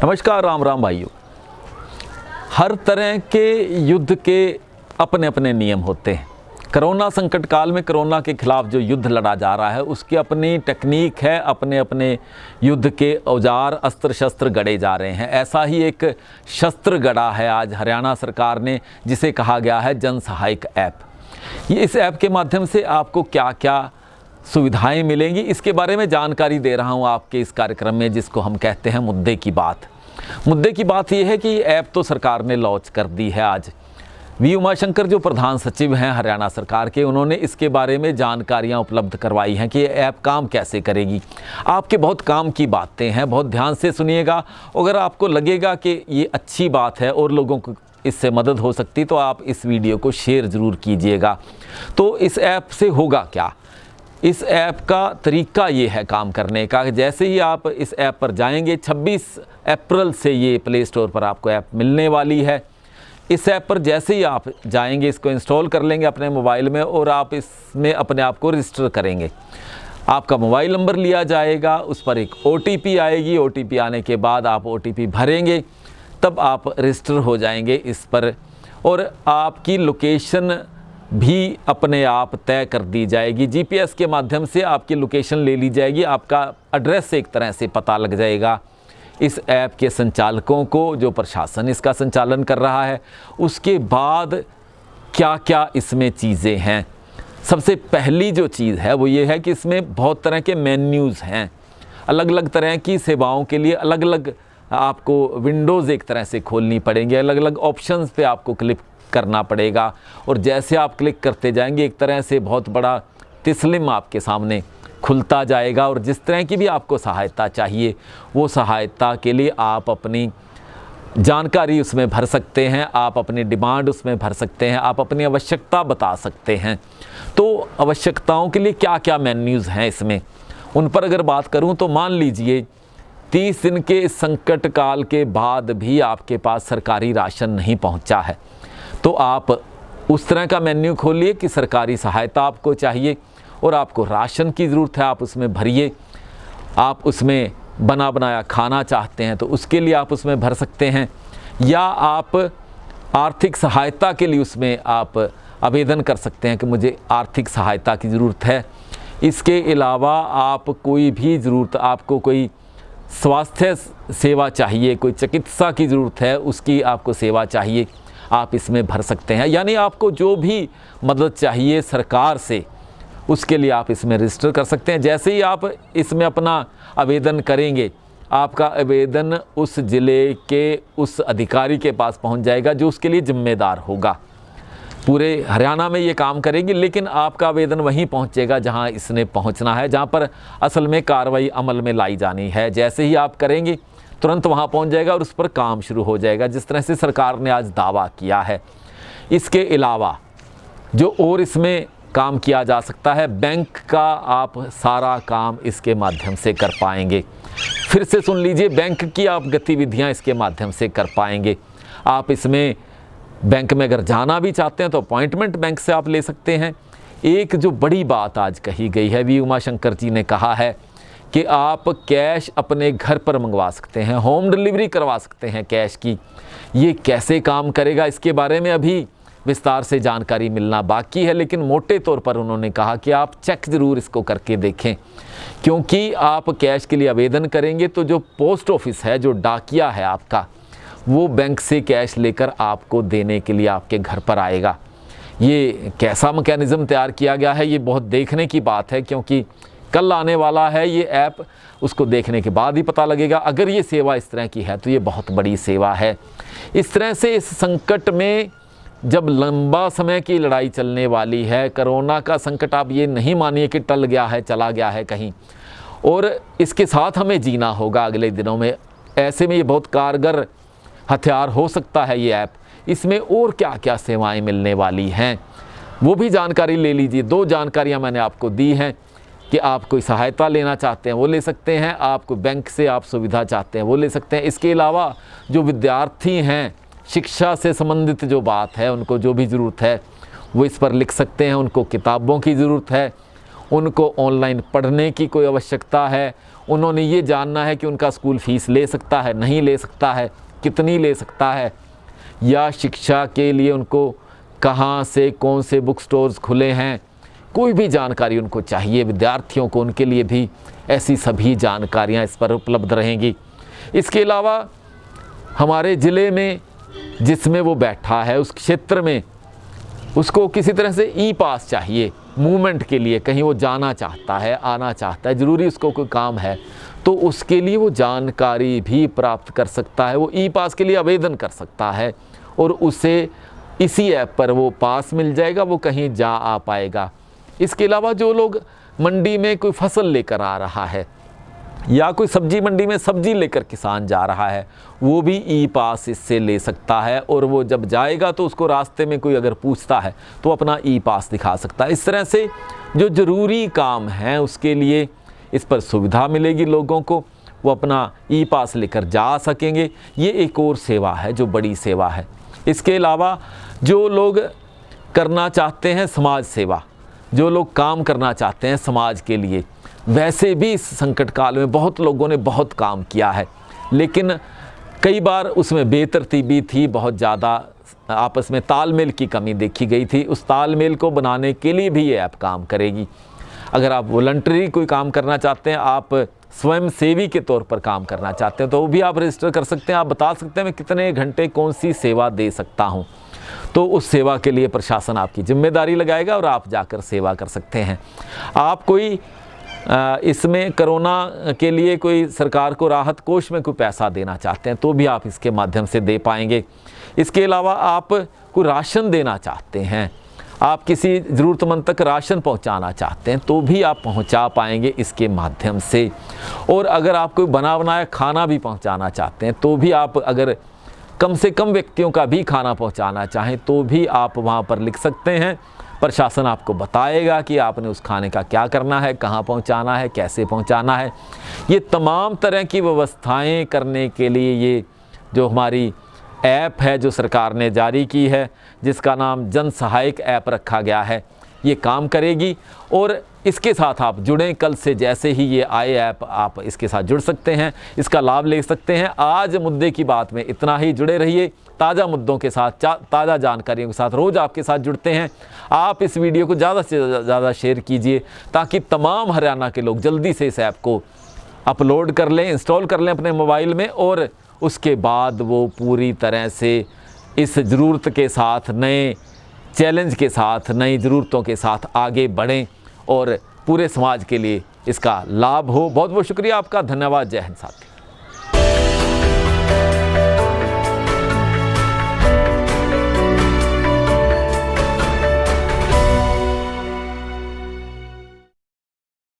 नमस्कार, राम राम भाइयों। हर तरह के युद्ध के अपने अपने नियम होते हैं। कोरोना संकट काल में कोरोना के खिलाफ जो युद्ध लड़ा जा रहा है उसकी अपनी टेक्निक है, अपने अपने युद्ध के औजार अस्त्र शस्त्र गढ़े जा रहे हैं। ऐसा ही एक शस्त्र गढ़ा है आज हरियाणा सरकार ने, जिसे कहा गया है जन सहायक ऐप। ये इस ऐप के माध्यम से आपको क्या क्या सुविधाएं मिलेंगी, इसके बारे में जानकारी दे रहा हूं आपके इस कार्यक्रम में, जिसको हम कहते हैं मुद्दे की बात। मुद्दे की बात यह है कि ऐप तो सरकार ने लॉन्च कर दी है आज। वी उमाशंकर जो प्रधान सचिव हैं हरियाणा सरकार के, उन्होंने इसके बारे में जानकारियां उपलब्ध करवाई हैं कि ये ऐप काम कैसे करेगी। आपके बहुत काम की बातें हैं, बहुत ध्यान से सुनिएगा। अगर आपको लगेगा कि ये अच्छी बात है और लोगों को इससे मदद हो सकती, तो आप इस वीडियो को शेयर ज़रूर कीजिएगा। तो इस ऐप से होगा क्या? इस ऐप का तरीका ये है काम करने का। जैसे ही आप इस ऐप पर जाएंगे, 26 अप्रैल से ये प्ले स्टोर पर आपको ऐप मिलने वाली है। इस ऐप पर जैसे ही आप जाएंगे, इसको इंस्टॉल कर लेंगे अपने मोबाइल में और आप इसमें अपने आप को रजिस्टर करेंगे। आपका मोबाइल नंबर लिया जाएगा, उस पर एक OTP आएगी। OTP आने के बाद आप OTP भरेंगे, तब आप रजिस्टर हो जाएंगे इस पर, और आपकी लोकेशन भी अपने आप तय कर दी जाएगी। GPS के माध्यम से आपकी लोकेशन ले ली जाएगी, आपका एड्रेस एक तरह से पता लग जाएगा। इस ऐप के संचालकों को, जो प्रशासन इसका संचालन कर रहा है, उसके बाद क्या क्या इसमें चीज़ें हैं। सबसे पहली जो चीज़ है वो ये है कि इसमें बहुत तरह के मेन्यूज़ हैं। अलग अलग तरह की सेवाओं के लिए अलग अलग आपको विंडोज़ एक तरह से खोलनी पड़ेंगी, अलग अलग ऑप्शंस पे आपको क्लिक करना पड़ेगा। और जैसे आप क्लिक करते जाएंगे, एक तरह से बहुत बड़ा तिस्लिम आपके सामने खुलता जाएगा, और जिस तरह की भी आपको सहायता चाहिए, वो सहायता के लिए आप अपनी जानकारी उसमें भर सकते हैं, आप अपनी डिमांड उसमें भर सकते हैं, आप अपनी आवश्यकता बता सकते हैं। तो आवश्यकताओं के लिए क्या क्या मेन्यूज़ हैं इसमें, उन पर अगर बात करूं तो मान लीजिए 30 दिन के संकट काल के बाद भी आपके पास सरकारी राशन नहीं पहुंचा है, तो आप उस तरह का मेन्यू खोलिए कि सरकारी सहायता आपको चाहिए और आपको राशन की ज़रूरत है, आप उसमें भरिए। आप उसमें बना बनाया खाना चाहते हैं तो उसके लिए आप उसमें भर सकते हैं, या आप आर्थिक सहायता के लिए उसमें आप आवेदन कर सकते हैं कि मुझे आर्थिक सहायता की ज़रूरत है। इसके अलावा आप कोई भी ज़रूरत, आपको कोई स्वास्थ्य सेवा चाहिए, कोई चिकित्सा की ज़रूरत है, उसकी आपको सेवा चाहिए, आप इसमें भर सकते हैं। यानी आपको जो भी मदद चाहिए सरकार से, उसके लिए आप इसमें रजिस्टर कर सकते हैं। जैसे ही आप इसमें अपना आवेदन करेंगे, आपका आवेदन उस ज़िले के उस अधिकारी के पास पहुंच जाएगा जो उसके लिए जिम्मेदार होगा। पूरे हरियाणा में ये काम करेगी, लेकिन आपका आवेदन वहीं पहुंचेगा जहां इसने पहुंचना है, जहां पर असल में कार्रवाई अमल में लाई जानी है। जैसे ही आप करेंगे, तुरंत वहां पहुंच जाएगा और उस पर काम शुरू हो जाएगा, जिस तरह से सरकार ने आज दावा किया है। इसके अलावा जो और इसमें काम किया जा सकता है, बैंक का आप सारा काम इसके माध्यम से कर पाएंगे। फिर से सुन लीजिए, बैंक की आप गतिविधियां इसके माध्यम से कर पाएंगे। आप इसमें बैंक में अगर जाना भी चाहते हैं तो अपॉइंटमेंट बैंक से आप ले सकते हैं। एक जो बड़ी बात आज कही गई है, वी उमाशंकर जी ने कहा है कि आप कैश अपने घर पर मंगवा सकते हैं, होम डिलीवरी करवा सकते हैं कैश की। ये कैसे काम करेगा, इसके बारे में अभी विस्तार से जानकारी मिलना बाकी है, लेकिन मोटे तौर पर उन्होंने कहा कि आप चेक ज़रूर इसको करके देखें, क्योंकि आप कैश के लिए आवेदन करेंगे तो जो पोस्ट ऑफिस है, जो डाकिया है आपका, वो बैंक से कैश लेकर आपको देने के लिए आपके घर पर आएगा। ये कैसा मैकेनिज़्म तैयार किया गया है, ये बहुत देखने की बात है, क्योंकि कल आने वाला है ये ऐप, उसको देखने के बाद ही पता लगेगा। अगर ये सेवा इस तरह की है तो ये बहुत बड़ी सेवा है। इस तरह से इस संकट में, जब लंबा समय की लड़ाई चलने वाली है, कोरोना का संकट आप ये नहीं मानिए कि टल गया है, चला गया है कहीं, और इसके साथ हमें जीना होगा अगले दिनों में। ऐसे में ये बहुत कारगर हथियार हो सकता है ये ऐप। इसमें और क्या क्या सेवाएं मिलने वाली हैं वो भी जानकारी ले लीजिए। 2 जानकारियां मैंने आपको दी हैं कि आप कोई सहायता लेना चाहते हैं वो ले सकते हैं, आप कोई बैंक से आप सुविधा चाहते हैं वो ले सकते हैं। इसके अलावा जो विद्यार्थी हैं, शिक्षा से संबंधित जो बात है, उनको जो भी ज़रूरत है वो इस पर लिख सकते हैं। उनको किताबों की ज़रूरत है, उनको ऑनलाइन पढ़ने की कोई आवश्यकता है, उन्होंने ये जानना है कि उनका स्कूल फीस ले सकता है, नहीं ले सकता है, कितनी ले सकता है, या शिक्षा के लिए उनको कहाँ से कौन से बुक स्टोर्स खुले हैं, कोई भी जानकारी उनको चाहिए। विद्यार्थियों को उनके लिए भी ऐसी सभी जानकारियाँ इस पर उपलब्ध रहेंगी। इसके अलावा हमारे ज़िले में जिसमें वो बैठा है उस क्षेत्र में उसको किसी तरह से ई पास चाहिए मूवमेंट के लिए, कहीं वो जाना चाहता है, आना चाहता है, ज़रूरी उसको कोई काम है, तो उसके लिए वो जानकारी भी प्राप्त कर सकता है। वो ई पास के लिए आवेदन कर सकता है और उसे इसी ऐप पर वो पास मिल जाएगा, वो कहीं जा आ पाएगा। इसके अलावा जो लोग मंडी में कोई फसल लेकर आ रहा है या कोई सब्जी मंडी में सब्जी लेकर किसान जा रहा है, वो भी ई पास इससे ले सकता है और वो जब जाएगा तो उसको रास्ते में कोई अगर पूछता है तो अपना ई पास दिखा सकता है। इस तरह से जो ज़रूरी काम हैं उसके लिए इस पर सुविधा मिलेगी लोगों को, वो अपना ई पास लेकर जा सकेंगे। ये एक और सेवा है जो बड़ी सेवा है। इसके अलावा जो लोग करना चाहते हैं समाज सेवा, जो लोग काम करना चाहते हैं समाज के लिए, वैसे भी इस संकट काल में बहुत लोगों ने बहुत काम किया है, लेकिन कई बार उसमें बेतरतीबी थी, बहुत ज़्यादा आपस में तालमेल की कमी देखी गई थी। उस तालमेल को बनाने के लिए भी ये ऐप काम करेगी। अगर आप वॉलंटरी कोई काम करना चाहते हैं, आप स्वयं सेवी के तौर पर काम करना चाहते हैं, तो वो भी आप रजिस्टर कर सकते हैं। आप बता सकते हैं मैं कितने घंटे कौन सी सेवा दे सकता हूँ, तो उस सेवा के लिए प्रशासन आपकी जिम्मेदारी लगाएगा और आप जाकर सेवा कर सकते हैं। आप कोई इसमें कोरोना के लिए कोई सरकार को राहत कोष में कोई पैसा देना चाहते हैं तो भी आप इसके माध्यम से दे पाएंगे। इसके अलावा आप कोई राशन देना चाहते हैं, आप किसी ज़रूरतमंद तक राशन पहुंचाना चाहते हैं तो भी आप पहुंचा पाएंगे इसके माध्यम से। और अगर आप कोई बना बनाया खाना भी पहुंचाना चाहते हैं तो भी आप, अगर कम से कम व्यक्तियों का भी खाना पहुंचाना चाहें तो भी आप वहां पर लिख सकते हैं। प्रशासन आपको बताएगा कि आपने उस खाने का क्या करना है, कहाँ पहुंचाना है, कैसे पहुंचाना है। ये तमाम तरह की व्यवस्थाएं करने के लिए ये जो हमारी ऐप है जो सरकार ने जारी की है, जिसका नाम जन सहायक ऐप रखा गया है, ये काम करेगी। और इसके साथ आप जुड़ें, कल से जैसे ही ये आए ऐप आप इसके साथ जुड़ सकते हैं, इसका लाभ ले सकते हैं। आज मुद्दे की बात में इतना ही। जुड़े रहिए ताज़ा मुद्दों के साथ, ताज़ा जानकारियों के साथ। रोज़ आपके साथ जुड़ते हैं। आप इस वीडियो को ज़्यादा से ज़्यादा शेयर कीजिए ताकि तमाम हरियाणा के लोग जल्दी से इस ऐप को अपलोड कर लें, इंस्टॉल कर लें अपने मोबाइल में, और उसके बाद वो पूरी तरह से इस ज़रूरत के साथ, नए चैलेंज के साथ, नई ज़रूरतों के साथ आगे बढ़ें और पूरे समाज के लिए इसका लाभ हो। बहुत बहुत शुक्रिया आपका, धन्यवाद। जय हिंद साथी।